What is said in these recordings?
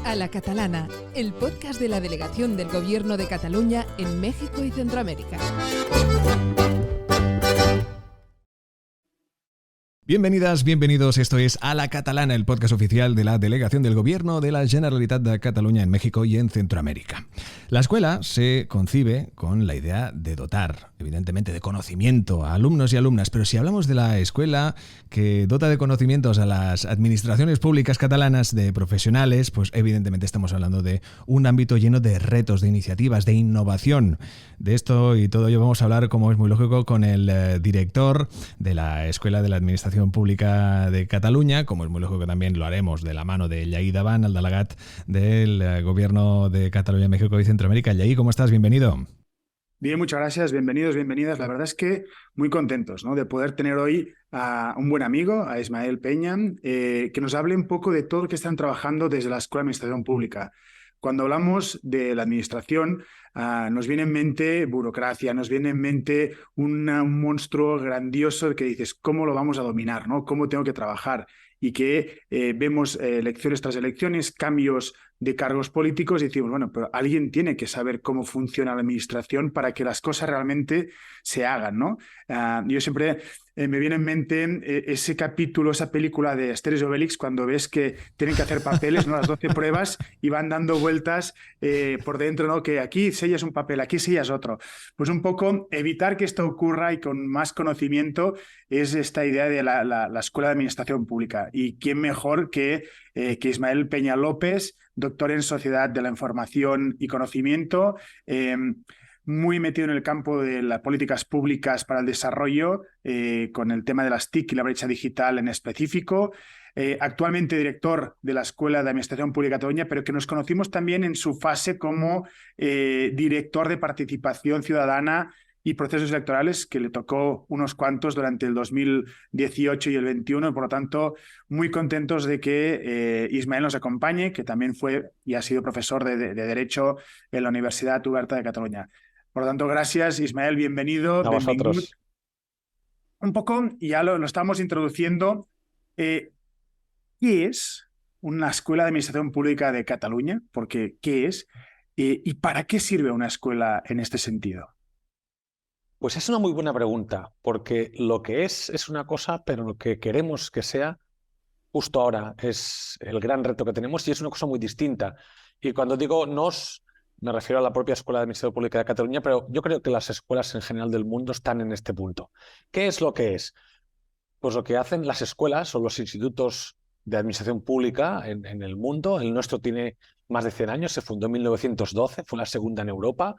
A la Catalana, el podcast de la Delegación del Gobierno de Cataluña en México y Centroamérica. Bienvenidas, bienvenidos. Esto es A la Catalana, el podcast oficial de la Delegación del Gobierno de la Generalitat de Cataluña en México y en Centroamérica. La escuela se concibe con la idea de dotar, evidentemente, de conocimiento a alumnos y alumnas, pero si hablamos de la escuela que dota de conocimientos a las administraciones públicas catalanas de profesionales, pues evidentemente estamos hablando de un ámbito lleno de retos, de iniciativas, de innovación. De esto y todo ello vamos a hablar, como es muy lógico, con el director de la Escuela de la Administración Pública de Cataluña, como es muy lógico que también lo haremos de la mano de Yaí Davant, el delegat del Gobierno de Cataluña, México y Centroamérica. Yaí, ¿cómo estás? Bienvenido. Bien, muchas gracias, bienvenidos, bienvenidas. La verdad es que muy contentos, ¿no?, de poder tener hoy a un buen amigo, a Ismael Peña, que nos hable un poco de todo lo que están trabajando desde la Escuela de Administración Pública. Cuando hablamos de la administración, nos viene en mente burocracia, nos viene en mente un monstruo grandioso que dices, ¿cómo lo vamos a dominar, ¿no? ¿Cómo tengo que trabajar? Y que vemos elecciones tras elecciones, cambios de cargos políticos y decimos, bueno, pero alguien tiene que saber cómo funciona la administración para que las cosas realmente se hagan, ¿no? Yo siempre me viene en mente ese capítulo, esa película de Asterix y Obelix, cuando ves que tienen que hacer papeles, ¿no?, las 12 pruebas, y van dando vueltas por dentro, ¿no?, que aquí sellas un papel, aquí sellas otro. Pues un poco evitar que esto ocurra y con más conocimiento es esta idea de la Escuela de Administración Pública. Y quién mejor que Ismael Peña López, doctor en Sociedad de la Información y Conocimiento, muy metido en el campo de las políticas públicas para el desarrollo, con el tema de las TIC y la brecha digital en específico. Actualmente director de la Escuela de Administración Pública de Cataluña, pero que nos conocimos también en su fase como director de Participación Ciudadana y Procesos Electorales, que le tocó unos cuantos durante el 2018 y el 21. Por lo tanto, muy contentos de que Ismael nos acompañe, que también fue y ha sido profesor de Derecho en la Universidad Oberta de Cataluña. Por lo tanto, gracias, Ismael, bienvenido. A vosotros. Un poco, y ya lo estamos introduciendo, ¿qué es una Escuela de Administración Pública de Cataluña? Porque, ¿qué es? ¿Y para qué sirve una escuela en este sentido? Pues es una muy buena pregunta, porque lo que es una cosa, pero lo que queremos que sea justo ahora es el gran reto que tenemos y es una cosa muy distinta. Y cuando digo nos, me refiero a la propia Escuela de Administración Pública de Cataluña, pero yo creo que las escuelas en general del mundo están en este punto. ¿Qué es lo que es? Pues lo que hacen las escuelas o los institutos de administración pública en el mundo. El nuestro tiene más de 100 años, se fundó en 1912, fue la segunda en Europa.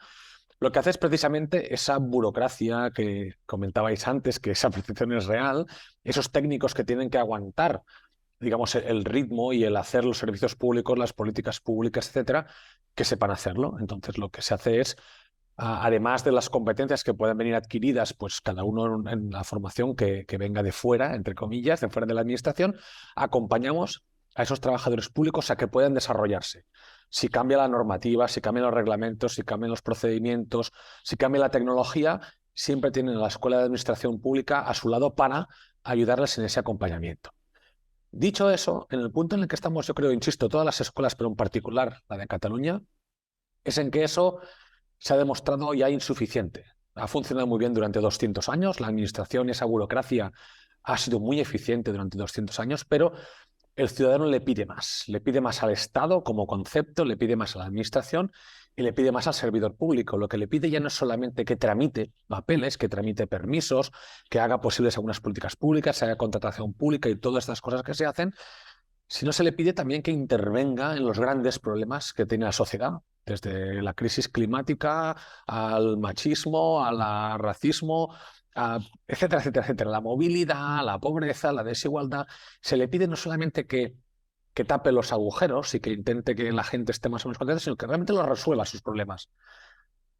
Lo que hace es precisamente esa burocracia que comentabais antes, que esa percepción es real, esos técnicos que tienen que aguantar, digamos, el ritmo y el hacer los servicios públicos, las políticas públicas, etcétera, que sepan hacerlo. Entonces, lo que se hace es, además de las competencias que puedan venir adquiridas, pues cada uno en la formación que venga de fuera, entre comillas, de fuera de la administración, acompañamos a esos trabajadores públicos a que puedan desarrollarse. Si cambia la normativa, si cambian los reglamentos, si cambian los procedimientos, si cambia la tecnología, siempre tienen a la Escuela de Administración Pública a su lado para ayudarles en ese acompañamiento. Dicho eso, en el punto en el que estamos, yo creo, insisto, todas las escuelas, pero en particular la de Cataluña, es en que eso se ha demostrado ya insuficiente. Ha funcionado muy bien durante 200 años, la administración y esa burocracia ha sido muy eficiente durante 200 años, pero el ciudadano le pide más al Estado como concepto, le pide más a la administración y le pide más al servidor público. Lo que le pide ya no es solamente que tramite papeles, que tramite permisos, que haga posibles algunas políticas públicas, haga contratación pública y todas estas cosas que se hacen, sino se le pide también que intervenga en los grandes problemas que tiene la sociedad, desde la crisis climática al machismo, al racismo, etcétera, etcétera, etcétera. La movilidad, la pobreza, la desigualdad. Se le pide no solamente que tape los agujeros y que intente que la gente esté más o menos contenta, sino que realmente los resuelva sus problemas.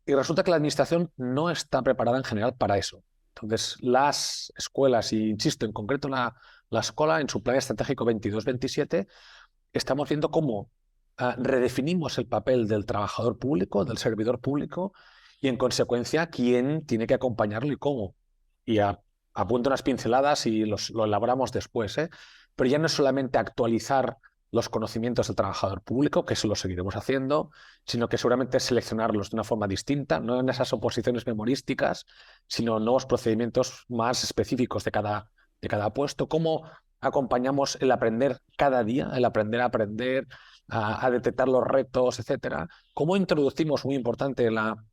Y resulta que la administración no está preparada en general para eso. Entonces, las escuelas, y insisto, en concreto la escuela, en su plan estratégico 22-27, estamos viendo cómo redefinimos el papel del trabajador público, del servidor público, y en consecuencia, quién tiene que acompañarlo y cómo. Y apunto unas pinceladas y lo elaboramos después, pero ya no es solamente actualizar los conocimientos del trabajador público, que eso lo seguiremos haciendo, sino que seguramente seleccionarlos de una forma distinta, no en esas oposiciones memorísticas, sino nuevos procedimientos más específicos de cada puesto. ¿Cómo acompañamos el aprender cada día, el aprender a aprender, a detectar los retos, etcétera? ¿Cómo introducimos, muy importante, la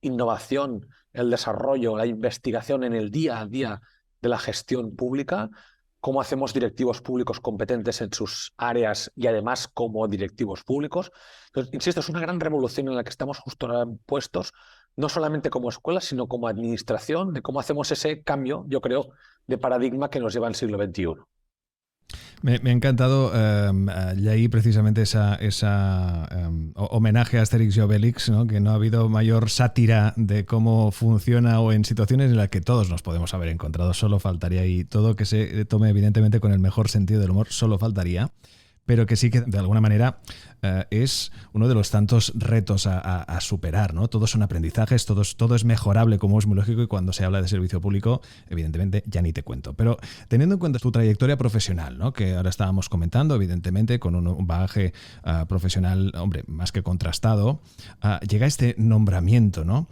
innovación, el desarrollo, la investigación en el día a día de la gestión pública? ¿Cómo hacemos directivos públicos competentes en sus áreas y además como directivos públicos? Entonces, insisto, es una gran revolución en la que estamos justo ahora puestos, no solamente como escuela, sino como administración, de cómo hacemos ese cambio, yo creo, de paradigma que nos lleva al siglo XXI. Me ha encantado leí precisamente esa homenaje a Asterix y Obelix, ¿no? Que no ha habido mayor sátira de cómo funciona o en situaciones en las que todos nos podemos haber encontrado. Solo faltaría, y todo que se tome evidentemente con el mejor sentido del humor, solo faltaría. Pero que sí que de alguna manera es uno de los tantos retos a superar, ¿no? Todos son aprendizajes, todo es mejorable, como es muy lógico, y cuando se habla de servicio público, evidentemente, ya ni te cuento. Pero teniendo en cuenta tu trayectoria profesional, ¿no? Que ahora estábamos comentando, evidentemente, con un bagaje profesional, hombre, más que contrastado, llega este nombramiento, ¿no?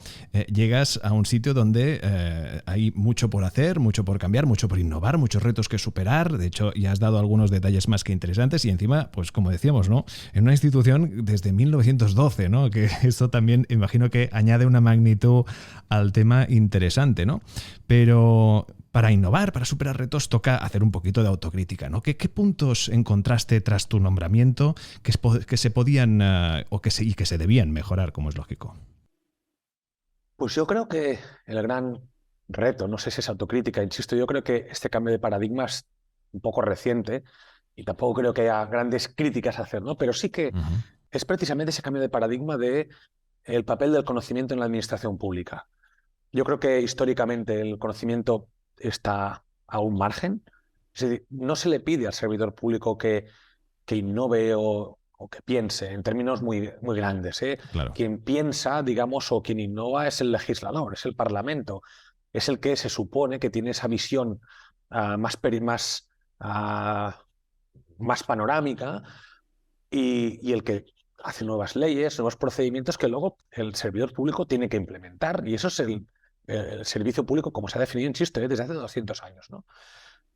Llegas a un sitio donde hay mucho por hacer, mucho por cambiar, mucho por innovar, muchos retos que superar. De hecho, ya has dado algunos detalles más que interesantes, y encima, pues como decíamos, ¿no? En una institución desde 1912, ¿no? Que esto también imagino que añade una magnitud al tema interesante, ¿no? Pero para innovar, para superar retos, toca hacer un poquito de autocrítica, ¿no? ¿Qué puntos encontraste tras tu nombramiento que se podían y que se debían mejorar, como es lógico? Pues yo creo que el gran reto, no sé si es autocrítica, insisto, yo creo que este cambio de paradigma es un poco reciente y tampoco creo que haya grandes críticas a hacer, ¿no? Pero sí que es precisamente ese cambio de paradigma de el papel del conocimiento en la administración pública. Yo creo que históricamente el conocimiento está a un margen. Es decir, no se le pide al servidor público que innove o que piense en términos muy, muy grandes, ¿eh? Claro. Quien piensa, digamos, o quien innova es el legislador, es el Parlamento, es el que se supone que tiene esa visión más panorámica y el que hace nuevas leyes, nuevos procedimientos que luego el servidor público tiene que implementar. Y eso es el servicio público como se ha definido, insisto, desde hace 200 años, ¿no?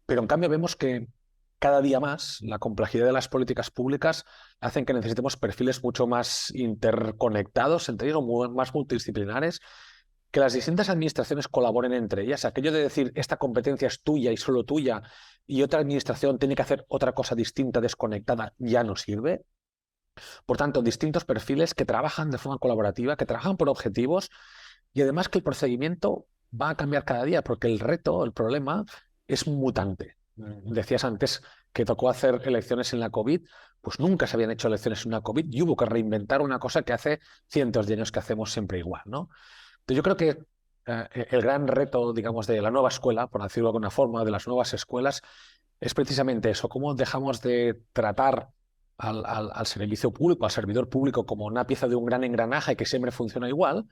Pero en cambio vemos que cada día más la complejidad de las políticas públicas hacen que necesitemos perfiles mucho más interconectados entre ellos, más multidisciplinares, que las distintas administraciones colaboren entre ellas. Aquello de decir esta competencia es tuya y solo tuya y otra administración tiene que hacer otra cosa distinta, desconectada, ya no sirve. Por tanto, distintos perfiles que trabajan de forma colaborativa, que trabajan por objetivos y además que el procedimiento va a cambiar cada día porque el reto, el problema es mutante. Decías antes que tocó hacer elecciones en la COVID, pues nunca se habían hecho elecciones en la COVID y hubo que reinventar una cosa que hace cientos de años que hacemos siempre igual, ¿no? Entonces yo creo que el gran reto, digamos, de la nueva escuela, por decirlo de alguna forma, de las nuevas escuelas, es precisamente eso, cómo dejamos de tratar al servicio público, al servidor público como una pieza de un gran engranaje que siempre funciona igual,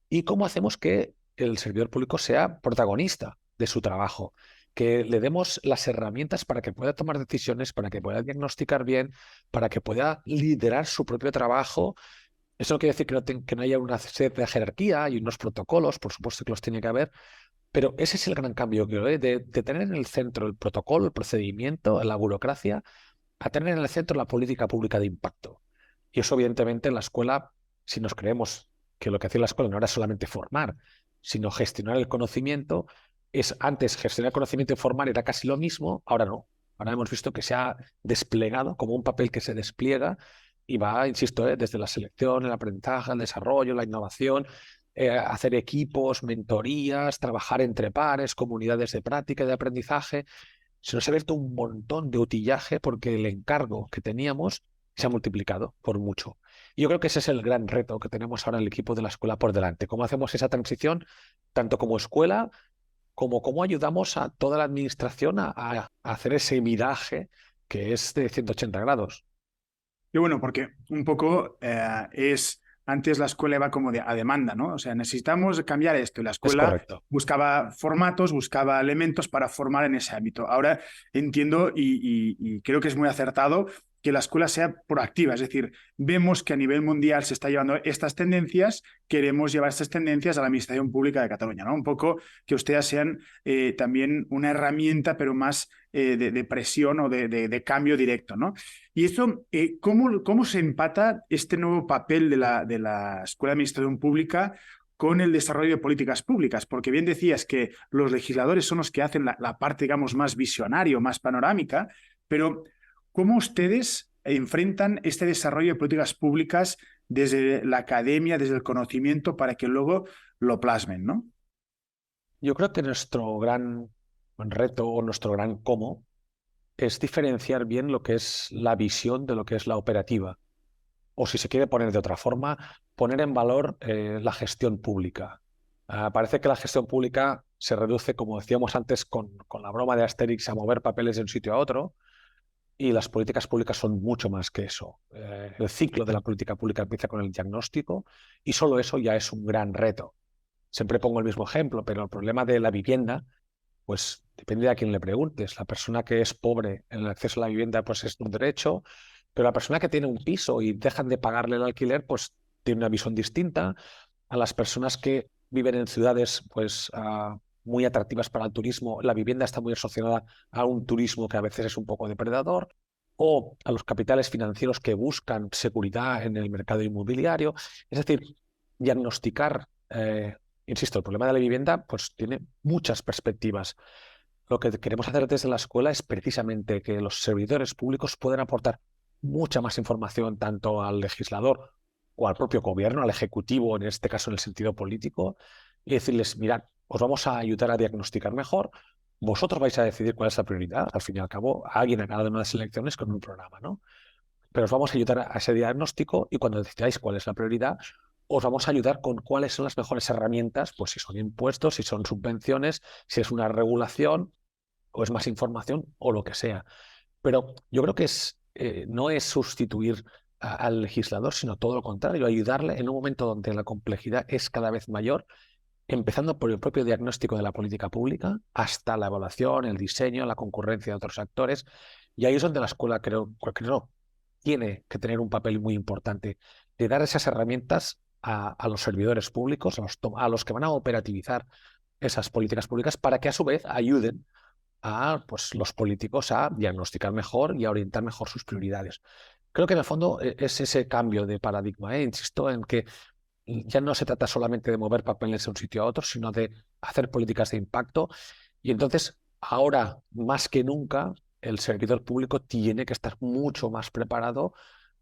y cómo hacemos que el servidor público sea protagonista de su trabajo, que le demos las herramientas para que pueda tomar decisiones, para que pueda diagnosticar bien, para que pueda liderar su propio trabajo. Eso no quiere decir que no haya una cierta jerarquía y unos protocolos, por supuesto que los tiene que haber, pero ese es el gran cambio que veo, de tener en el centro el protocolo, el procedimiento, la burocracia, a tener en el centro la política pública de impacto. Y eso, evidentemente, en la escuela, si nos creemos que lo que hacía la escuela no era solamente formar, sino gestionar el conocimiento, antes gestionar el conocimiento y formar era casi lo mismo, ahora no. Ahora hemos visto que se ha desplegado como un papel que se despliega y va, insisto, desde la selección, el aprendizaje, el desarrollo, la innovación, hacer equipos, mentorías, trabajar entre pares, comunidades de práctica y de aprendizaje. Se nos ha abierto un montón de utillaje porque el encargo que teníamos se ha multiplicado por mucho. Y yo creo que ese es el gran reto que tenemos ahora en el equipo de la escuela por delante. ¿Cómo hacemos esa transición, tanto como escuela, como cómo ayudamos a toda la administración a hacer ese viraje que es de 180 grados? Y bueno, porque un poco es antes la escuela iba como a demanda, ¿no? O sea, necesitamos cambiar esto y la Es escuela correcto. buscaba formatos, buscaba elementos para formar en ese ámbito. Ahora entiendo y creo que es muy acertado que la escuela sea proactiva, es decir, vemos que a nivel mundial se está llevando estas tendencias, queremos llevar estas tendencias a la Administración Pública de Cataluña, ¿no? Un poco que ustedes sean también una herramienta, pero más de presión o de cambio directo, ¿no? Y eso, ¿cómo se empata este nuevo papel de la Escuela de Administración Pública con el desarrollo de políticas públicas? Porque bien decías que los legisladores son los que hacen la parte, digamos, más visionaria, más panorámica, pero ¿cómo ustedes enfrentan este desarrollo de políticas públicas desde la academia, desde el conocimiento, para que luego lo plasmen, ¿no? Yo creo que nuestro gran reto o nuestro gran cómo es diferenciar bien lo que es la visión de lo que es la operativa. O si se quiere poner de otra forma, poner en valor la gestión pública. Parece que la gestión pública se reduce, como decíamos antes, con la broma de Asterix, a mover papeles de un sitio a otro, y las políticas públicas son mucho más que eso. El ciclo de la política pública empieza con el diagnóstico y solo eso ya es un gran reto. Siempre pongo el mismo ejemplo, pero el problema de la vivienda, pues depende de a quién le preguntes. La persona que es pobre en el acceso a la vivienda, pues es un derecho, pero la persona que tiene un piso y dejan de pagarle el alquiler, pues tiene una visión distinta. A las personas que viven en ciudades, pues muy atractivas para el turismo, la vivienda está muy asociada a un turismo que a veces es un poco depredador, o a los capitales financieros que buscan seguridad en el mercado inmobiliario. Es decir, diagnosticar, insisto, el problema de la vivienda pues tiene muchas perspectivas. Lo que queremos hacer desde la escuela es precisamente que los servidores públicos puedan aportar mucha más información tanto al legislador o al propio gobierno, al ejecutivo, en este caso en el sentido político, y decirles, mirad, os vamos a ayudar a diagnosticar mejor, vosotros vais a decidir cuál es la prioridad, al fin y al cabo, alguien ha ganado en unas elecciones con un programa, ¿no? Pero os vamos a ayudar a ese diagnóstico y cuando decidáis cuál es la prioridad, os vamos a ayudar con cuáles son las mejores herramientas, pues si son impuestos, si son subvenciones, si es una regulación o es más información o lo que sea. Pero yo creo que no es sustituir al legislador, sino todo lo contrario, ayudarle en un momento donde la complejidad es cada vez mayor, empezando por el propio diagnóstico de la política pública, hasta la evaluación, el diseño, la concurrencia de otros actores. Y ahí es donde la escuela, creo, tiene que tener un papel muy importante de dar esas herramientas a los servidores públicos, a los que van a operativizar esas políticas públicas, para que a su vez ayuden a pues, los políticos a diagnosticar mejor y a orientar mejor sus prioridades. Creo que en el fondo es ese cambio de paradigma. Insisto en que ya no se trata solamente de mover papeles de un sitio a otro, sino de hacer políticas de impacto. Y entonces, ahora más que nunca, el servidor público tiene que estar mucho más preparado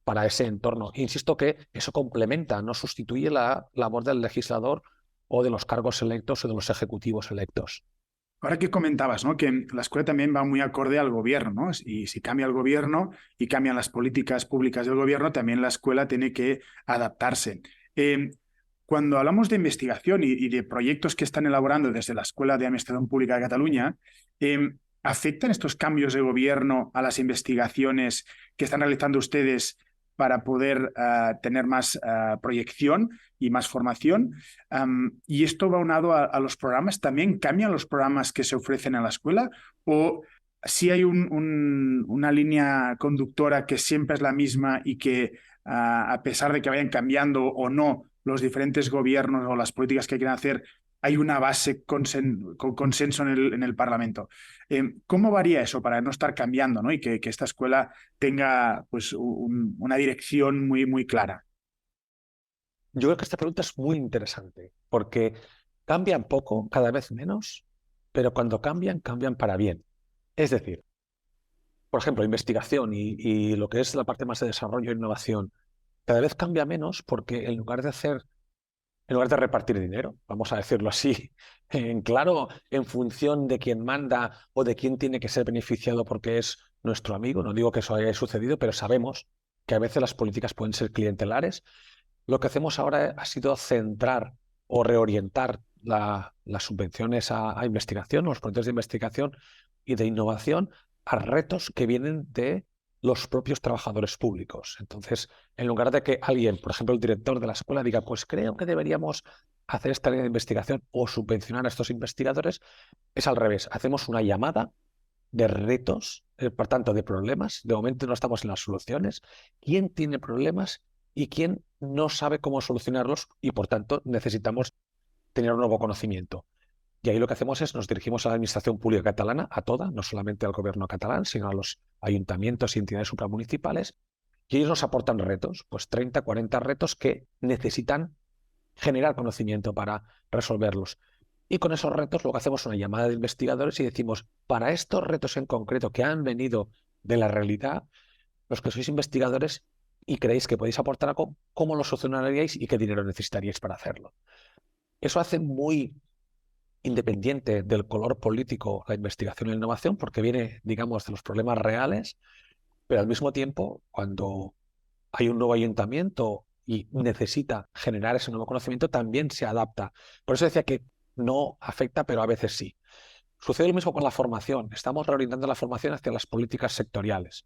para ese entorno. Insisto que eso complementa, no sustituye la labor del legislador o de los cargos electos o de los ejecutivos electos. Ahora que comentabas, ¿no?, que la escuela también va muy acorde al gobierno, ¿no? Y si cambia el gobierno y cambian las políticas públicas del gobierno, también la escuela tiene que adaptarse. Cuando hablamos de investigación y de proyectos que están elaborando desde la Escuela de Administración Pública de Cataluña, ¿afectan estos cambios de gobierno a las investigaciones que están realizando ustedes para poder tener más proyección y más formación? ¿Y esto va unado a los programas? ¿También cambian los programas que se ofrecen a la escuela? ¿O si hay una línea conductora que siempre es la misma y que a pesar de que vayan cambiando o no los diferentes gobiernos o las políticas que quieren hacer, hay una base con consenso en el Parlamento? ¿Cómo varía eso para no estar cambiando, ¿no? Y que esta escuela tenga pues, una dirección muy, muy clara? Yo creo que esta pregunta es muy interesante, porque cambian poco, cada vez menos, pero cuando cambian, cambian para bien. Es decir, por ejemplo, investigación y lo que es la parte más de desarrollo e innovación, cada vez cambia menos porque en lugar de repartir dinero, vamos a decirlo así, en claro, en función de quién manda o de quién tiene que ser beneficiado porque es nuestro amigo, no digo que eso haya sucedido, pero sabemos que a veces las políticas pueden ser clientelares. Lo que hacemos ahora ha sido centrar o reorientar las subvenciones a investigación, los proyectos de investigación y de innovación, a retos que vienen de los propios trabajadores públicos. Entonces, en lugar de que alguien, por ejemplo, el director de la escuela, diga, pues creo que deberíamos hacer esta línea de investigación o subvencionar a estos investigadores, es al revés. Hacemos una llamada de retos, por tanto, de problemas. De momento no estamos en las soluciones. ¿Quién tiene problemas y quién no sabe cómo solucionarlos? Y, por tanto, necesitamos tener un nuevo conocimiento. Y ahí lo que hacemos es nos dirigimos a la Administración Pública Catalana, a toda, no solamente al gobierno catalán, sino a los ayuntamientos y entidades supramunicipales, y ellos nos aportan retos, pues 30, 40 retos que necesitan generar conocimiento para resolverlos. Y con esos retos luego hacemos una llamada de investigadores y decimos, para estos retos en concreto que han venido de la realidad, los que sois investigadores y creéis que podéis aportar algo, ¿cómo lo solucionaríais y qué dinero necesitaríais para hacerlo? Eso hace muy independiente del color político la investigación y la innovación, porque viene, digamos, de los problemas reales, pero al mismo tiempo, cuando hay un nuevo ayuntamiento y necesita generar ese nuevo conocimiento, también se adapta. Por eso decía que no afecta, pero a veces sí. Sucede lo mismo con la formación. Estamos reorientando la formación hacia las políticas sectoriales.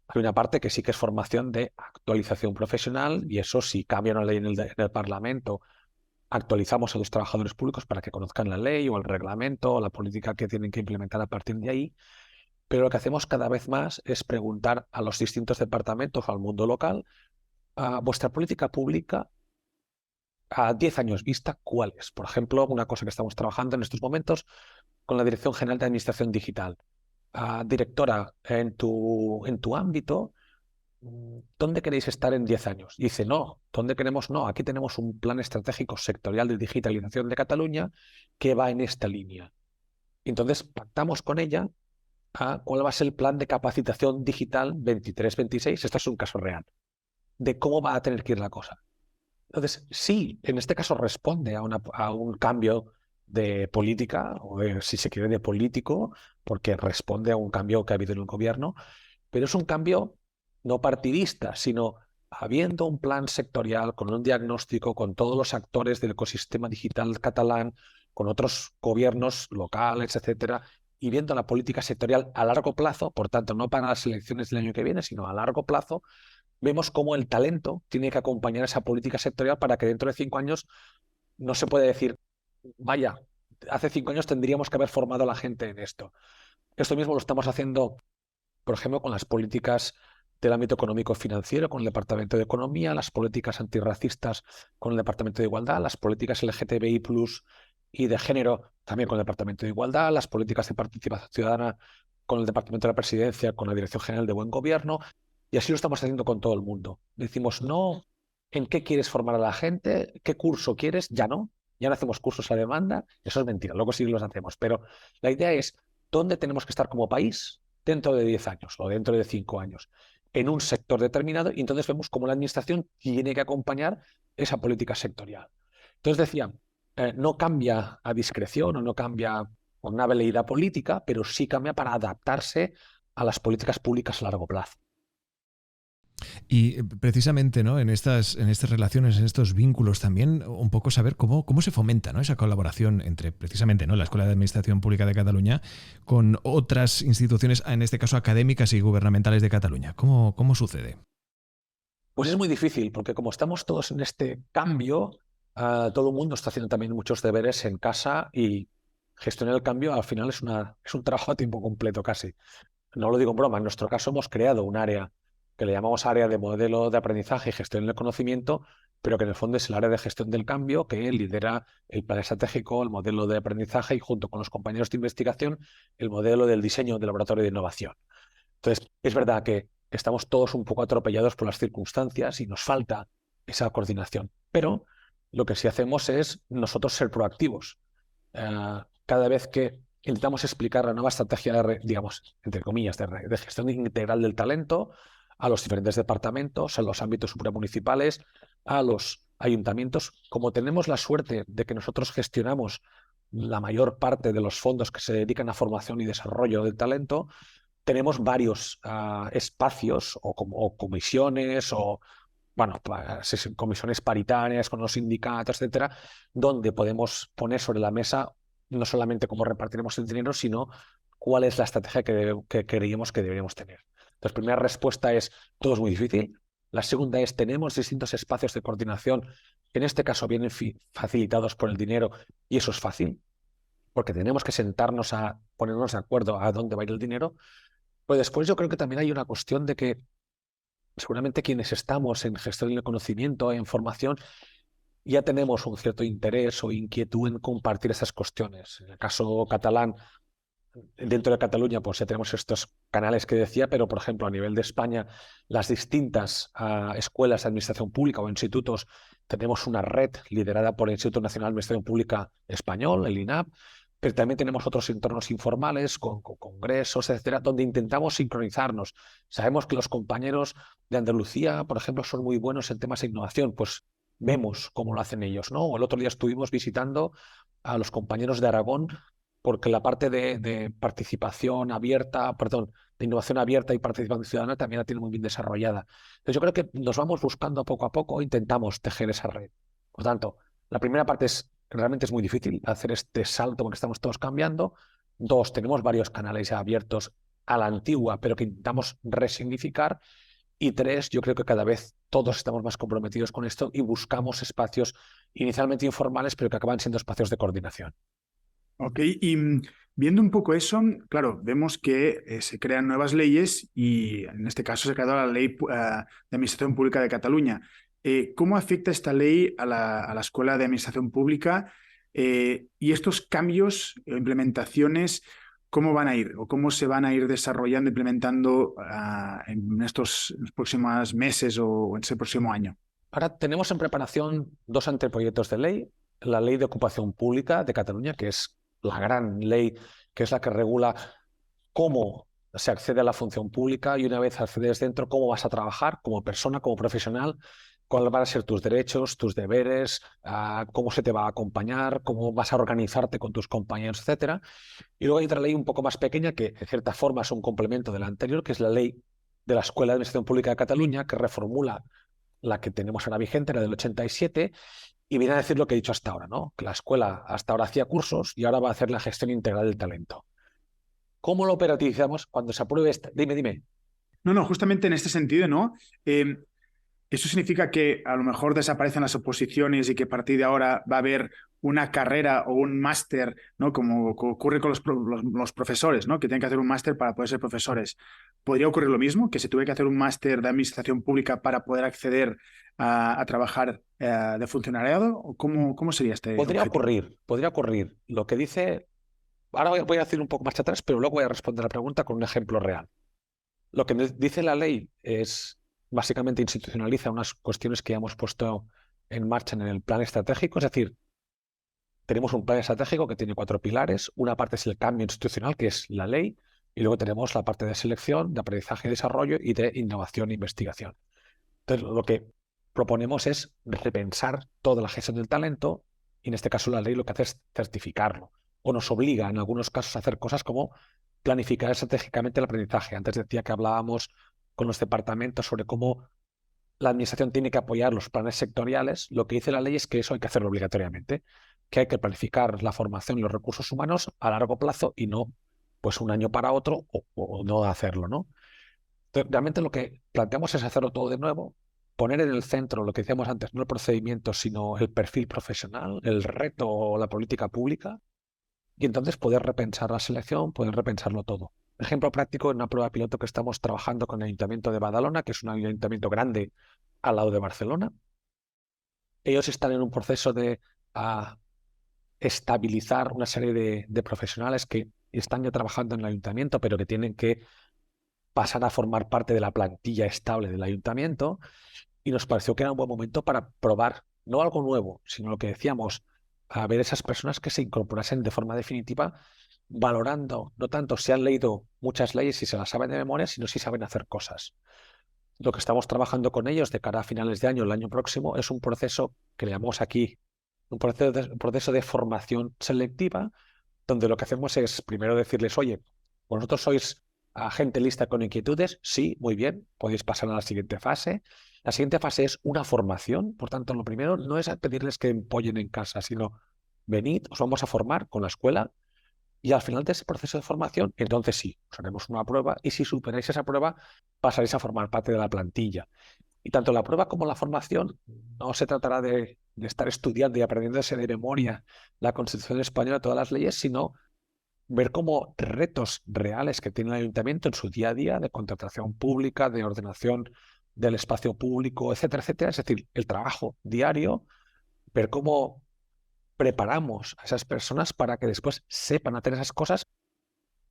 Hay una parte que sí que es formación de actualización profesional, y eso, si cambia una ley en el Parlamento, actualizamos a los trabajadores públicos para que conozcan la ley o el reglamento o la política que tienen que implementar a partir de ahí. Pero lo que hacemos cada vez más es preguntar a los distintos departamentos, al mundo local, a vuestra política pública a 10 años vista, ¿cuál es? Por ejemplo, una cosa que estamos trabajando en estos momentos con la Dirección General de Administración Digital. Directora, en tu ámbito, ¿dónde queréis estar en 10 años? Y dice, no, ¿dónde queremos? No, aquí tenemos un plan estratégico sectorial de digitalización de Cataluña que va en esta línea. Entonces, pactamos con ella cuál va a ser el plan de capacitación digital 23-26, esto es un caso real, de cómo va a tener que ir la cosa. Entonces, sí, en este caso responde a un cambio de política, o si se quiere de político, porque responde a un cambio que ha habido en el gobierno, pero es un cambio no partidista, sino habiendo un plan sectorial, con un diagnóstico, con todos los actores del ecosistema digital catalán, con otros gobiernos locales, etcétera, y viendo la política sectorial a largo plazo, por tanto, no para las elecciones del año que viene, sino a largo plazo, vemos cómo el talento tiene que acompañar esa política sectorial para que dentro de 5 años no se puede decir, vaya, hace 5 años tendríamos que haber formado a la gente en esto. Esto mismo lo estamos haciendo, por ejemplo, con las políticas del ámbito económico-financiero, con el Departamento de Economía, las políticas antirracistas con el Departamento de Igualdad, las políticas LGTBI+ y de género también con el Departamento de Igualdad, las políticas de participación ciudadana con el Departamento de la Presidencia, con la Dirección General de Buen Gobierno, y así lo estamos haciendo con todo el mundo. Decimos, no, ¿en qué quieres formar a la gente? ¿Qué curso quieres? Ya no hacemos cursos a demanda, eso es mentira, luego sí los hacemos, pero la idea es, ¿dónde tenemos que estar como país dentro de 10 años o dentro de 5 años? En un sector determinado, y entonces vemos cómo la administración tiene que acompañar esa política sectorial. Entonces decía, no cambia a discreción o no cambia con una veleidad política, pero sí cambia para adaptarse a las políticas públicas a largo plazo. Y precisamente, ¿no?, en estas relaciones, en estos vínculos también, un poco saber cómo se fomenta, ¿no?, esa colaboración entre precisamente, ¿no?, la Escuela de Administración Pública de Cataluña con otras instituciones, en este caso académicas y gubernamentales de Cataluña. ¿Cómo sucede? Pues es muy difícil, porque como estamos todos en este cambio, todo el mundo está haciendo también muchos deberes en casa, y gestionar el cambio al final es un trabajo a tiempo completo casi. No lo digo en broma, en nuestro caso hemos creado un área que le llamamos área de modelo de aprendizaje y gestión del conocimiento, pero que en el fondo es el área de gestión del cambio que lidera el plan estratégico, el modelo de aprendizaje y, junto con los compañeros de investigación, el modelo del diseño del laboratorio de innovación. Entonces, es verdad que estamos todos un poco atropellados por las circunstancias y nos falta esa coordinación, pero lo que sí hacemos es nosotros ser proactivos. Cada vez que intentamos explicar la nueva estrategia, digamos, entre comillas, de gestión integral del talento a los diferentes departamentos, a los ámbitos supramunicipales, a los ayuntamientos, como tenemos la suerte de que nosotros gestionamos la mayor parte de los fondos que se dedican a formación y desarrollo del talento, tenemos varios espacios o comisiones o, bueno, comisiones paritarias con los sindicatos, etcétera, donde podemos poner sobre la mesa no solamente cómo repartiremos el dinero, sino cuál es la estrategia que creíamos que deberíamos tener. Entonces, primera respuesta es, todo es muy difícil. La segunda es, tenemos distintos espacios de coordinación, que en este caso vienen facilitados por el dinero, y eso es fácil, porque tenemos que sentarnos a ponernos de acuerdo a dónde va a ir el dinero. Pero después yo creo que también hay una cuestión de que seguramente quienes estamos en gestión del conocimiento, en formación, ya tenemos un cierto interés o inquietud en compartir esas cuestiones. En el caso catalán, dentro de Cataluña, pues ya tenemos estos canales que decía, pero por ejemplo a nivel de España, las distintas escuelas de administración pública o institutos, tenemos una red liderada por el Instituto Nacional de Administración Pública Español, el INAP, pero también tenemos otros entornos informales con congresos, etcétera, donde intentamos sincronizarnos. Sabemos que los compañeros de Andalucía, por ejemplo, son muy buenos en temas de innovación, pues vemos cómo lo hacen ellos, ¿no? El otro día estuvimos visitando a los compañeros de Aragón, porque la parte de participación abierta, perdón, de innovación abierta y participación ciudadana también la tiene muy bien desarrollada. Entonces yo creo que nos vamos buscando poco a poco, intentamos tejer esa red. Por tanto, la primera parte es, realmente es muy difícil hacer este salto porque estamos todos cambiando. Dos, tenemos varios canales ya abiertos a la antigua, pero que intentamos resignificar. Y tres, yo creo que cada vez todos estamos más comprometidos con esto y buscamos espacios inicialmente informales, pero que acaban siendo espacios de coordinación. Ok, y viendo un poco eso, claro, vemos que se crean nuevas leyes y en este caso se ha creado la Ley de Administración Pública de Cataluña. ¿Cómo afecta esta ley a la Escuela de Administración Pública y estos cambios o implementaciones, cómo van a ir o cómo se van a ir desarrollando, implementando en estos próximos meses o en ese próximo año? Ahora tenemos en preparación dos anteproyectos de ley. La Ley de Ocupación Pública de Cataluña, que es la gran ley, que es la que regula cómo se accede a la función pública y una vez accedes dentro, cómo vas a trabajar como persona, como profesional, cuáles van a ser tus derechos, tus deberes, cómo se te va a acompañar, cómo vas a organizarte con tus compañeros, etcétera. Y luego hay otra ley un poco más pequeña que, en cierta forma, es un complemento de la anterior, que es la Ley de la Escuela de Administración Pública de Cataluña, que reformula la que tenemos ahora vigente, la del 87, y viene a decir lo que he dicho hasta ahora, ¿no? Que la escuela hasta ahora hacía cursos y ahora va a hacer la gestión integral del talento. ¿Cómo lo operativizamos cuando se apruebe esta? Dime. No, justamente en este sentido, ¿no? ¿Eso significa que a lo mejor desaparecen las oposiciones y que a partir de ahora va a haber una carrera o un máster, ¿no? Como ocurre con los profesores, ¿no? Que tienen que hacer un máster para poder ser profesores. ¿Podría ocurrir lo mismo? ¿Que se tuviera que hacer un máster de administración pública para poder acceder a trabajar de funcionariado? ¿O cómo sería este Podría objetivo? ocurrir. Lo que dice... Ahora voy a decir un poco más atrás, pero luego voy a responder la pregunta con un ejemplo real. Lo que dice la ley es, básicamente institucionaliza unas cuestiones que ya hemos puesto en marcha en el plan estratégico, es decir, tenemos un plan estratégico que tiene 4 pilares. Una parte es el cambio institucional, que es la ley, y luego tenemos la parte de selección, de aprendizaje y desarrollo y de innovación e investigación. Entonces, lo que proponemos es repensar toda la gestión del talento, y en este caso la ley lo que hace es certificarlo, o nos obliga en algunos casos a hacer cosas como planificar estratégicamente el aprendizaje. Antes decía que hablábamos con los departamentos sobre cómo la administración tiene que apoyar los planes sectoriales. Lo que dice la ley es que eso hay que hacerlo obligatoriamente, que hay que planificar la formación y los recursos humanos a largo plazo y no pues un año para otro o no hacerlo, ¿no? Entonces, realmente lo que planteamos es hacerlo todo de nuevo, poner en el centro lo que decíamos antes, no el procedimiento, sino el perfil profesional, el reto o la política pública, y entonces poder repensar la selección, poder repensarlo todo. Ejemplo práctico, en una prueba piloto que estamos trabajando con el Ayuntamiento de Badalona, que es un ayuntamiento grande al lado de Barcelona. Ellos están en un proceso de estabilizar una serie de profesionales que están ya trabajando en el ayuntamiento, pero que tienen que pasar a formar parte de la plantilla estable del ayuntamiento, y nos pareció que era un buen momento para probar no algo nuevo, sino lo que decíamos, a ver esas personas que se incorporasen de forma definitiva, valorando no tanto si han leído muchas leyes y se las saben de memoria, sino si saben hacer cosas. Lo que estamos trabajando con ellos de cara a finales de año, el año próximo, es un proceso que le llamamos aquí un proceso de formación selectiva, donde lo que hacemos es primero decirles, oye, vosotros sois gente lista con inquietudes, sí, muy bien, podéis pasar a la siguiente fase. La siguiente fase es una formación, por tanto, lo primero no es pedirles que empollen en casa, sino venid, os vamos a formar con la escuela, Y al final de ese proceso de formación, entonces sí, os haremos una prueba y si superáis esa prueba, pasaréis a formar parte de la plantilla. Y tanto la prueba como la formación no se tratará de estar estudiando y aprendiéndose de memoria la Constitución española, todas las leyes, sino ver como retos reales que tiene el ayuntamiento en su día a día de contratación pública, de ordenación del espacio público, etcétera, etcétera. Es decir, el trabajo diario, ver cómo preparamos a esas personas para que después sepan hacer esas cosas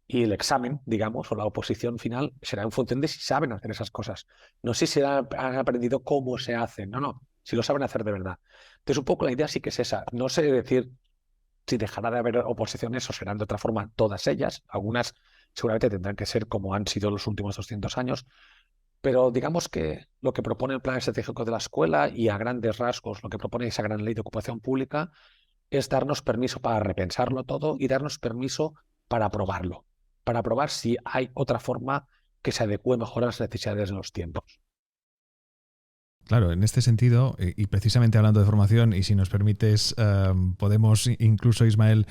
y el examen, digamos, o la oposición final será en función de si saben hacer esas cosas. No sé si han aprendido cómo se hacen, no, si lo saben hacer de verdad. Entonces, un poco la idea sí que es esa. No sé decir si dejará de haber oposiciones o serán de otra forma todas ellas. Algunas seguramente tendrán que ser como han sido los últimos 200 años, pero digamos que lo que propone el Plan Estratégico de la Escuela y a grandes rasgos lo que propone esa gran ley de ocupación pública es darnos permiso para repensarlo todo y darnos permiso para probar si hay otra forma que se adecue mejor a las necesidades de los tiempos. Claro, en este sentido, y precisamente hablando de formación, y si nos permites, podemos incluso, Ismael,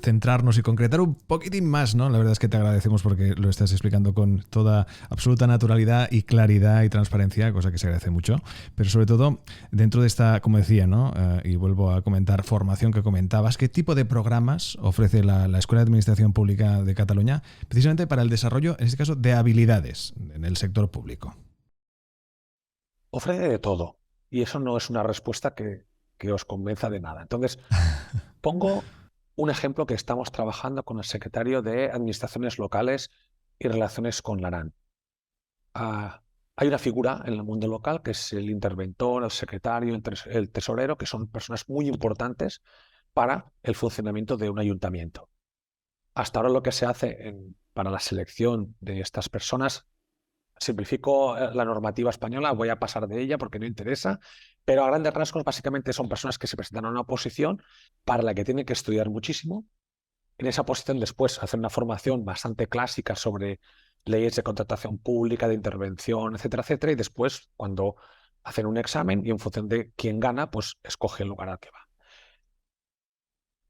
centrarnos y concretar un poquitín más, ¿no? La verdad es que te agradecemos porque lo estás explicando con toda absoluta naturalidad y claridad y transparencia, cosa que se agradece mucho. Pero sobre todo, dentro de esta, como decía, ¿no? Y vuelvo a comentar, formación que comentabas, ¿qué tipo de programas ofrece la Escuela de Administración Pública de Cataluña precisamente para el desarrollo, en este caso, de habilidades en el sector público? Ofrece de todo y eso no es una respuesta que os convenza de nada. Entonces, pongo un ejemplo que estamos trabajando con el secretario de Administraciones Locales y Relaciones con la ARAN. Hay una figura en el mundo local que es el interventor, el secretario, el tesorero, que son personas muy importantes para el funcionamiento de un ayuntamiento. Hasta ahora lo que se hace para la selección de estas personas, simplifico la normativa española, voy a pasar de ella porque no interesa, pero a grandes rasgos básicamente son personas que se presentan a una oposición para la que tienen que estudiar muchísimo. En esa oposición después hacen una formación bastante clásica sobre leyes de contratación pública, de intervención, etcétera, etcétera, y después cuando hacen un examen y en función de quién gana, pues escoge el lugar al que va.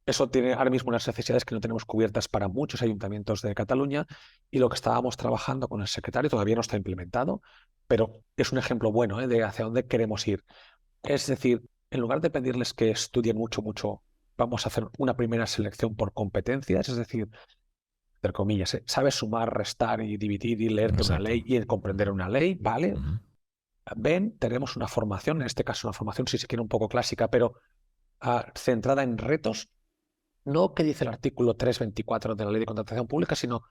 Eso tiene ahora mismo unas necesidades que no tenemos cubiertas para muchos ayuntamientos de Cataluña y lo que estábamos trabajando con el secretario todavía no está implementado, pero es un ejemplo bueno de hacia dónde queremos ir. Es decir, en lugar de pedirles que estudien mucho, vamos a hacer una primera selección por competencias, es decir, entre comillas, sabes sumar, restar y dividir y leerte una ley y comprender una ley, ¿vale? Ven, tenemos una formación, en este caso una formación si se quiere un poco clásica, pero centrada en retos. No qué dice el artículo 324 de la Ley de Contratación Pública, sino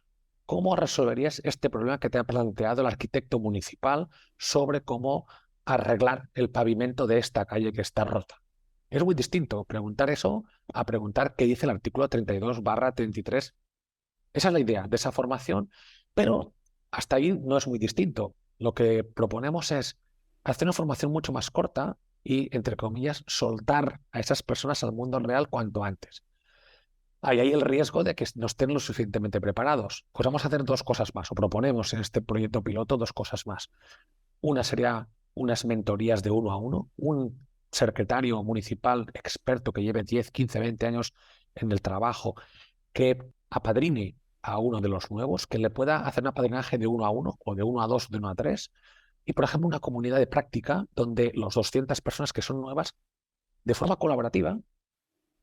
cómo resolverías este problema que te ha planteado el arquitecto municipal sobre cómo arreglar el pavimento de esta calle que está rota. Es muy distinto preguntar eso a preguntar qué dice el artículo 32/33. Esa es la idea de esa formación, pero hasta ahí no es muy distinto. Lo que proponemos es hacer una formación mucho más corta y, entre comillas, soltar a esas personas al mundo real cuanto antes. Hay ahí el riesgo de que no estén lo suficientemente preparados. Pues vamos a hacer dos cosas más, o proponemos en este proyecto piloto dos cosas más. Una sería unas mentorías de 1 a 1, un secretario municipal experto que lleve 10, 15, 20 años en el trabajo, que apadrine a uno de los nuevos, que le pueda hacer un apadrinaje de 1 a 1 o de 1 a 2, de 1 a 3, y por ejemplo una comunidad de práctica donde los 200 personas que son nuevas, de forma colaborativa,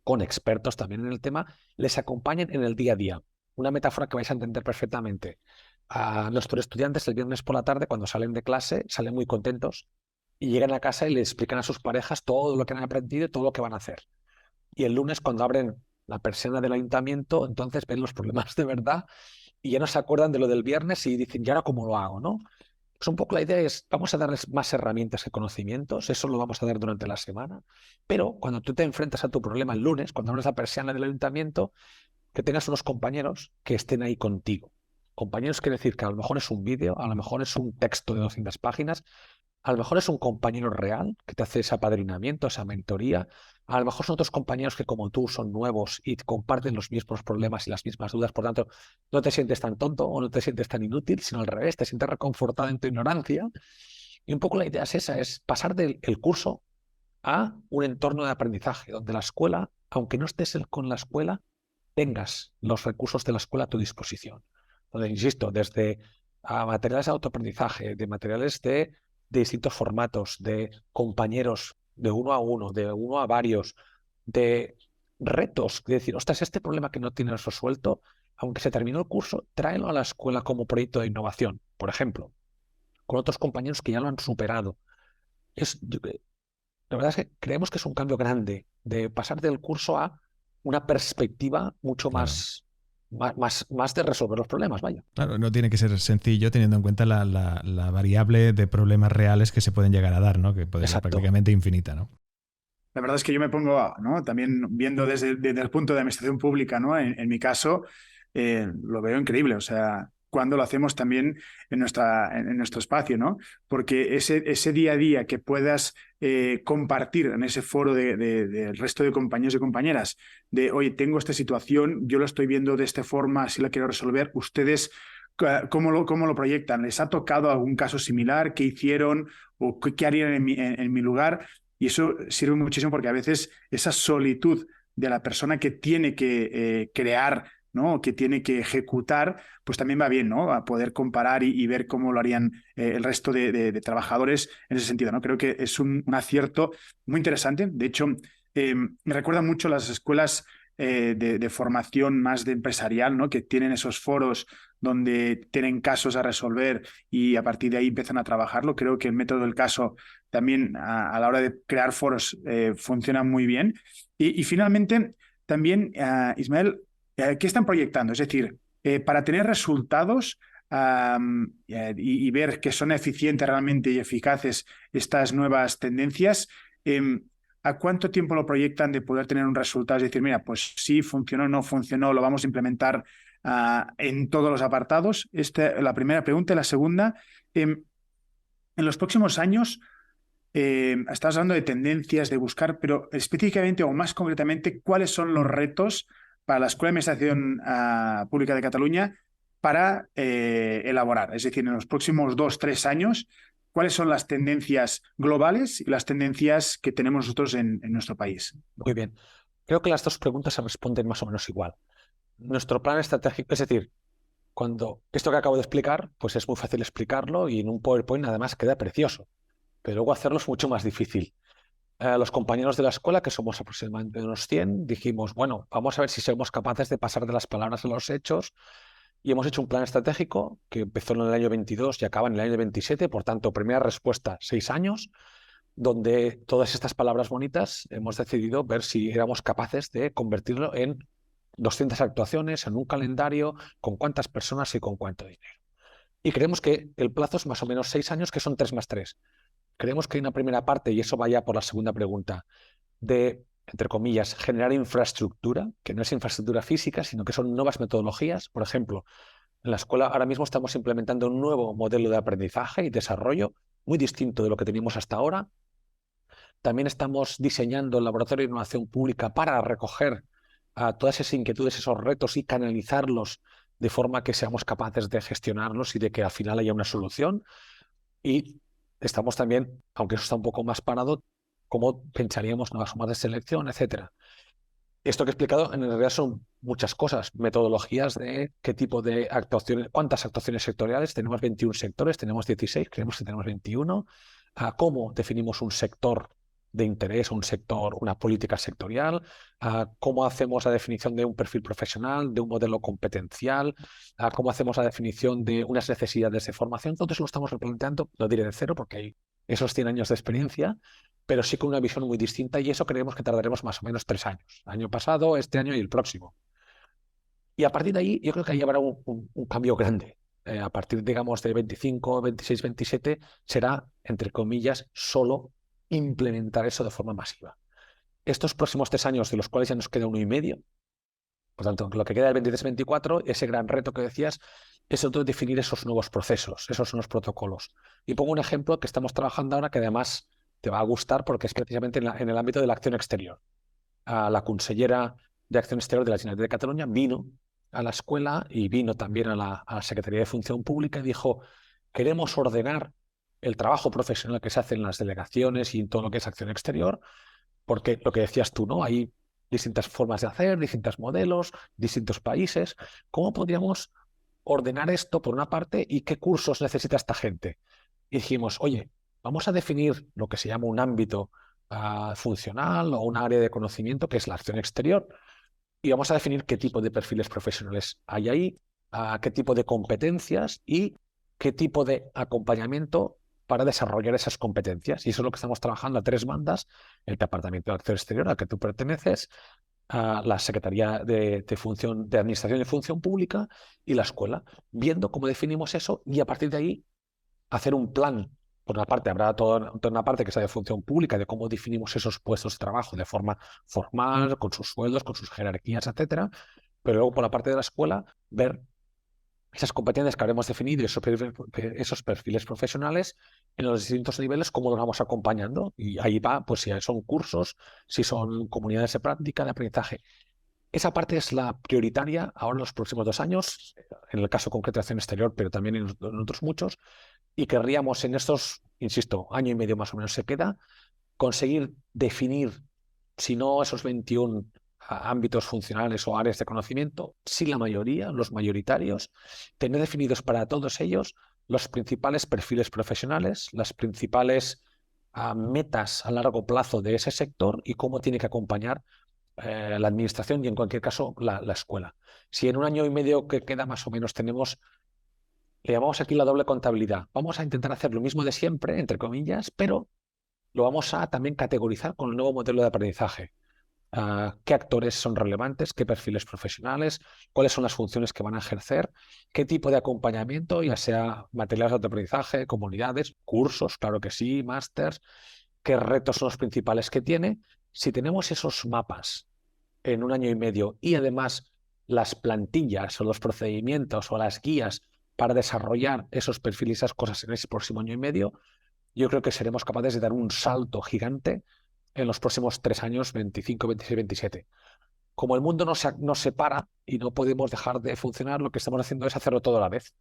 con expertos también en el tema, les acompañen en el día a día. Una metáfora que vais a entender perfectamente. A nuestros estudiantes el viernes por la tarde, cuando salen de clase, salen muy contentos y llegan a casa y les explican a sus parejas todo lo que han aprendido y todo lo que van a hacer. Y el lunes, cuando abren la persiana del ayuntamiento, entonces ven los problemas de verdad y ya no se acuerdan de lo del viernes y dicen, ¿y ahora cómo lo hago? ¿No? Pues un poco la idea es, vamos a darles más herramientas que conocimientos, eso lo vamos a dar durante la semana, pero cuando tú te enfrentas a tu problema el lunes, cuando abres la persiana del ayuntamiento, que tengas unos compañeros que estén ahí contigo. Compañeros quiere decir que a lo mejor es un vídeo, a lo mejor es un texto de 200 páginas, a lo mejor es un compañero real que te hace ese apadrinamiento, esa mentoría. A lo mejor son otros compañeros que como tú son nuevos y comparten los mismos problemas y las mismas dudas. Por tanto, no te sientes tan tonto o no te sientes tan inútil, sino al revés, te sientes reconfortado en tu ignorancia. Y un poco la idea es esa, es pasar del curso a un entorno de aprendizaje, donde la escuela, aunque no estés con la escuela, tengas los recursos de la escuela a tu disposición. Entonces, insisto, desde materiales de autoaprendizaje, de materiales de distintos formatos, de compañeros de uno a uno, de uno a varios, de retos, de decir, ostras, este problema que no tienes resuelto, aunque se terminó el curso, tráelo a la escuela como proyecto de innovación, por ejemplo, con otros compañeros que ya lo han superado. La verdad es que creemos que es un cambio grande de pasar del curso a una perspectiva mucho Claro. más de resolver los problemas, vaya. Claro, no tiene que ser sencillo teniendo en cuenta la variable de problemas reales que se pueden llegar a dar, ¿no? Que puede ser Exacto. prácticamente infinita, ¿no? La verdad es que yo me pongo, ¿no? También viendo desde el punto de administración pública, ¿no? En mi caso, lo veo increíble. O sea, cuando lo hacemos también en nuestro espacio, ¿no? Porque ese día a día que puedas compartir en ese foro del resto de compañeros y compañeras, de, oye, tengo esta situación, yo lo estoy viendo de esta forma, así la quiero resolver, ustedes... ¿Cómo lo proyectan? ¿Les ha tocado algún caso similar? ¿Qué hicieron? ¿O qué harían en mi lugar? Y eso sirve muchísimo porque a veces esa solitud de la persona que tiene que crear, ¿no? Que tiene que ejecutar, pues también va bien, ¿no? A poder comparar y ver cómo lo harían el resto de trabajadores en ese sentido, ¿no? Creo que es un acierto muy interesante. De hecho, me recuerda mucho las escuelas de formación más de empresarial, ¿no? Que tienen esos foros donde tienen casos a resolver y a partir de ahí empiezan a trabajarlo. Creo que el método del caso también a la hora de crear foros funciona muy bien. Y finalmente, también, Ismael, ¿qué están proyectando? Es decir, para tener resultados y ver que son eficientes realmente y eficaces estas nuevas tendencias, ¿a cuánto tiempo lo proyectan de poder tener un resultado? Es decir, mira, pues sí, funcionó, no funcionó, lo vamos a implementar en todos los apartados. La primera pregunta. Y la segunda, en los próximos años, estás hablando de tendencias, de buscar, pero específicamente o más concretamente, ¿cuáles son los retos para la Escuela de Administración Pública de Cataluña para elaborar? Es decir, en los próximos 2-3 años, ¿cuáles son las tendencias globales y las tendencias que tenemos nosotros en nuestro país? Muy bien. Creo que las dos preguntas se responden más o menos igual. Nuestro plan estratégico, es decir, cuando esto que acabo de explicar, pues es muy fácil explicarlo y en un PowerPoint además queda precioso, pero luego hacerlo es mucho más difícil. Los compañeros de la escuela, que somos aproximadamente unos 100, dijimos, bueno, vamos a ver si somos capaces de pasar de las palabras a los hechos, y hemos hecho un plan estratégico que empezó en el año 22 y acaba en el año 27, por tanto, primera respuesta, 6 años, donde todas estas palabras bonitas hemos decidido ver si éramos capaces de convertirlo en 200 actuaciones, en un calendario, con cuántas personas y con cuánto dinero. Y creemos que el plazo es más o menos 6 años, que son 3 más 3. Creemos que hay una primera parte, y eso vaya por la segunda pregunta, de, entre comillas, generar infraestructura, que no es infraestructura física, sino que son nuevas metodologías. Por ejemplo, en la escuela ahora mismo estamos implementando un nuevo modelo de aprendizaje y desarrollo muy distinto de lo que teníamos hasta ahora. También estamos diseñando el laboratorio de innovación pública para recoger todas esas inquietudes, esos retos y canalizarlos de forma que seamos capaces de gestionarlos y de que al final haya una solución. Y estamos también, aunque eso está un poco más parado, cómo pensaríamos nuevas formas de selección, etcétera. Esto que he explicado en realidad son muchas cosas, metodologías de qué tipo de actuaciones, cuántas actuaciones sectoriales, tenemos 21 sectores, tenemos 16, creemos que tenemos 21, cómo definimos un sector de interés, un sector, una política sectorial, cómo hacemos la definición de un perfil profesional, de un modelo competencial, cómo hacemos la definición de unas necesidades de formación. Entonces lo estamos replanteando, lo diré de cero porque hay esos 100 años de experiencia, pero sí con una visión muy distinta, y eso creemos que tardaremos más o menos 3 años. El año pasado, este año y el próximo. Y a partir de ahí yo creo que ahí habrá un cambio grande. A partir, digamos, de 25, 26, 27, será, entre comillas, solo implementar eso de forma masiva. Estos próximos 3 años, de los cuales ya nos queda 1 y medio, por tanto, lo que queda del 23-24, ese gran reto que decías, es el de definir esos nuevos procesos, esos nuevos protocolos. Y pongo un ejemplo que estamos trabajando ahora que además te va a gustar porque es precisamente en el ámbito de la acción exterior. La consellera de Acción Exterior de la Generalitat de Cataluña vino a la escuela y vino también a la Secretaría de Función Pública y dijo, queremos ordenar el trabajo profesional que se hace en las delegaciones y en todo lo que es acción exterior, porque lo que decías tú, ¿no? Hay distintas formas de hacer, distintos modelos, distintos países. ¿Cómo podríamos ordenar esto por una parte y qué cursos necesita esta gente? Y dijimos, oye, vamos a definir lo que se llama un ámbito funcional o un área de conocimiento, que es la acción exterior, y vamos a definir qué tipo de perfiles profesionales hay ahí, qué tipo de competencias y qué tipo de acompañamiento para desarrollar esas competencias. Y eso es lo que estamos trabajando a 3 bandas: el Departamento de Acción Exterior al que tú perteneces, a la Secretaría de Administración y Función Pública y la escuela, viendo cómo definimos eso y a partir de ahí hacer un plan. Por una parte, habrá toda una parte que sea de función pública, de cómo definimos esos puestos de trabajo de forma formal, con sus sueldos, con sus jerarquías, etcétera. Pero luego, por la parte de la escuela, ver esas competencias que habremos definido y esos perfiles profesionales en los distintos niveles, cómo los vamos acompañando. Y ahí va, pues si son cursos, si son comunidades de práctica, de aprendizaje. Esa parte es la prioritaria ahora en los próximos 2 años, en el caso concreto de acción exterior, pero también en otros muchos. Y querríamos en estos, insisto, año y medio más o menos se queda, conseguir definir, si no esos 21 ámbitos funcionales o áreas de conocimiento, sí la mayoría, los mayoritarios, tener definidos para todos ellos los principales perfiles profesionales, las principales metas a largo plazo de ese sector y cómo tiene que acompañar la administración y en cualquier caso la escuela. Si en un año y medio que queda más o menos tenemos, le llamamos aquí la doble contabilidad, vamos a intentar hacer lo mismo de siempre, entre comillas, pero lo vamos a también categorizar con el nuevo modelo de aprendizaje. ¿Qué actores son relevantes? ¿Qué perfiles profesionales? ¿Cuáles son las funciones que van a ejercer? ¿Qué tipo de acompañamiento? Ya sea materiales de aprendizaje, comunidades, cursos, claro que sí, másters. ¿Qué retos son los principales que tiene? Si tenemos esos mapas en un año y medio y además las plantillas o los procedimientos o las guías para desarrollar esos perfiles y esas cosas en ese próximo año y medio, yo creo que seremos capaces de dar un salto gigante en los próximos 3 años, 25, 26, 27. Como el mundo no se para y no podemos dejar de funcionar, lo que estamos haciendo es hacerlo todo a la vez.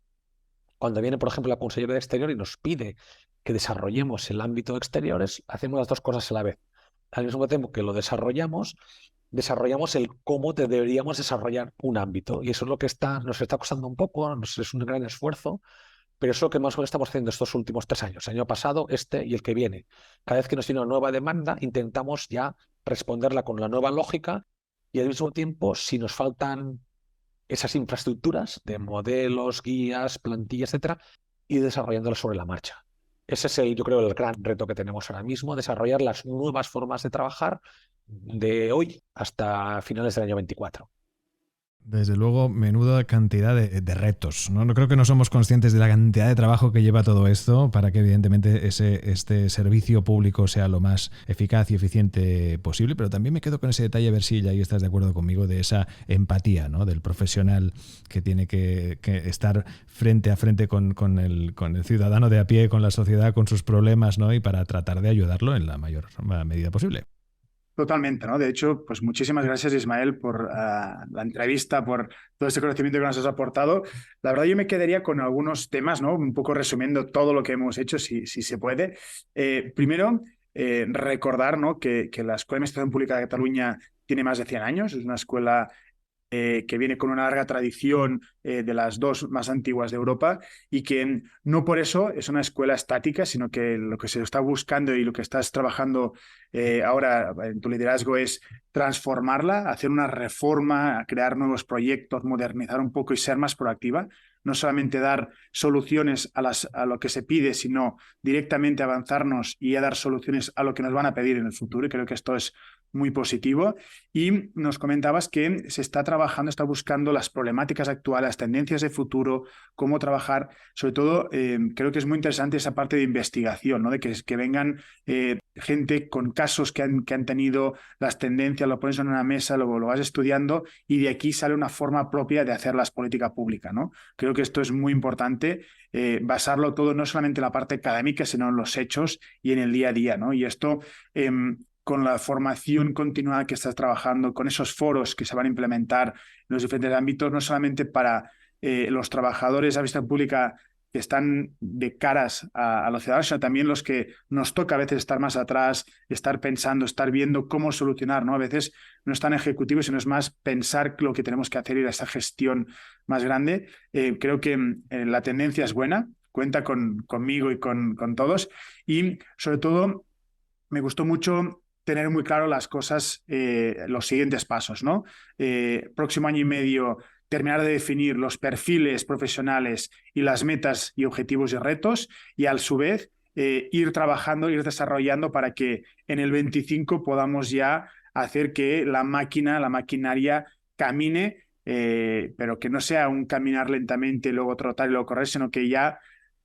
Cuando viene, por ejemplo, la consejera de Exterior y nos pide que desarrollemos el ámbito de exteriores, hacemos las 2 cosas a la vez. Al mismo tiempo que lo desarrollamos el cómo deberíamos desarrollar un ámbito. Y eso es lo que nos está costando un poco, es un gran esfuerzo, pero eso es lo que más o menos estamos haciendo estos últimos 3 años, el año pasado, este y el que viene. Cada vez que nos viene una nueva demanda, intentamos ya responderla con la nueva lógica y al mismo tiempo, si nos faltan esas infraestructuras de modelos, guías, plantillas, etcétera, y desarrollándolas sobre la marcha. Ese es yo creo, el gran reto que tenemos ahora mismo, desarrollar las nuevas formas de trabajar de hoy hasta finales del año 24. Desde luego, menuda cantidad de retos, ¿no? No creo que no somos conscientes de la cantidad de trabajo que lleva todo esto para que evidentemente este servicio público sea lo más eficaz y eficiente posible, pero también me quedo con ese detalle, a ver si ahí estás de acuerdo conmigo, de esa empatía, ¿no? Del profesional que tiene que estar frente a frente con el ciudadano de a pie, con la sociedad, con sus problemas, ¿no? Y para tratar de ayudarlo en la mayor medida posible. Totalmente, ¿no? De hecho, pues muchísimas gracias, Ismael, por la entrevista, por todo este conocimiento que nos has aportado. La verdad, yo me quedaría con algunos temas, ¿no? Un poco resumiendo todo lo que hemos hecho, si se puede. Primero, recordar, ¿no? que la Escuela de Administración Pública de Cataluña tiene más de 100 años. Es una escuela que viene con una larga tradición de las 2 más antiguas de Europa y que no por eso es una escuela estática, sino que lo que se está buscando y lo que estás trabajando ahora en tu liderazgo es transformarla, hacer una reforma, crear nuevos proyectos, modernizar un poco y ser más proactiva. No solamente dar soluciones a lo que se pide, sino directamente avanzarnos y a dar soluciones a lo que nos van a pedir en el futuro. Y creo que esto es muy positivo. Y nos comentabas que se está buscando las problemáticas actuales, las tendencias de futuro, cómo trabajar. Sobre todo, creo que es muy interesante esa parte de investigación, ¿no? De que vengan gente con casos que han tenido las tendencias, lo pones en una mesa, lo vas estudiando y de aquí sale una forma propia de hacer las políticas públicas, ¿no? Creo que esto es muy importante, basarlo todo no solamente en la parte académica, sino en los hechos y en el día a día, ¿no? Y esto con la formación continuada que estás trabajando, con esos foros que se van a implementar en los diferentes ámbitos, no solamente para los trabajadores de la administración pública que están de caras a los ciudadanos, sino también los que nos toca a veces estar más atrás, estar pensando, estar viendo cómo solucionar, ¿no? A veces no es tan ejecutivo, sino es más pensar lo que tenemos que hacer y esa gestión más grande. Creo que la tendencia es buena, cuenta conmigo y con todos, y sobre todo me gustó mucho tener muy claro las cosas, los siguientes pasos, ¿no? Próximo año y medio, terminar de definir los perfiles profesionales y las metas y objetivos y retos, y a su vez ir trabajando, ir desarrollando para que en el 25 podamos ya hacer que la maquinaria camine, pero que no sea un caminar lentamente, luego trotar y luego correr, sino que ya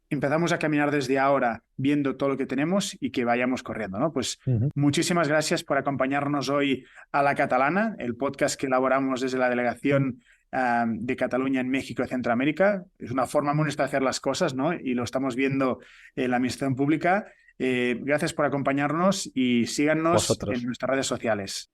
empezamos a caminar desde ahora, viendo todo lo que tenemos y que vayamos corriendo, ¿no? Pues muchísimas gracias por acompañarnos hoy a La Catalana, el podcast que elaboramos desde la delegación de Cataluña en México y Centroamérica. Es una forma muy honesta de hacer las cosas, ¿no? Y lo estamos viendo en la administración pública. Gracias por acompañarnos y síganos en nuestras redes sociales.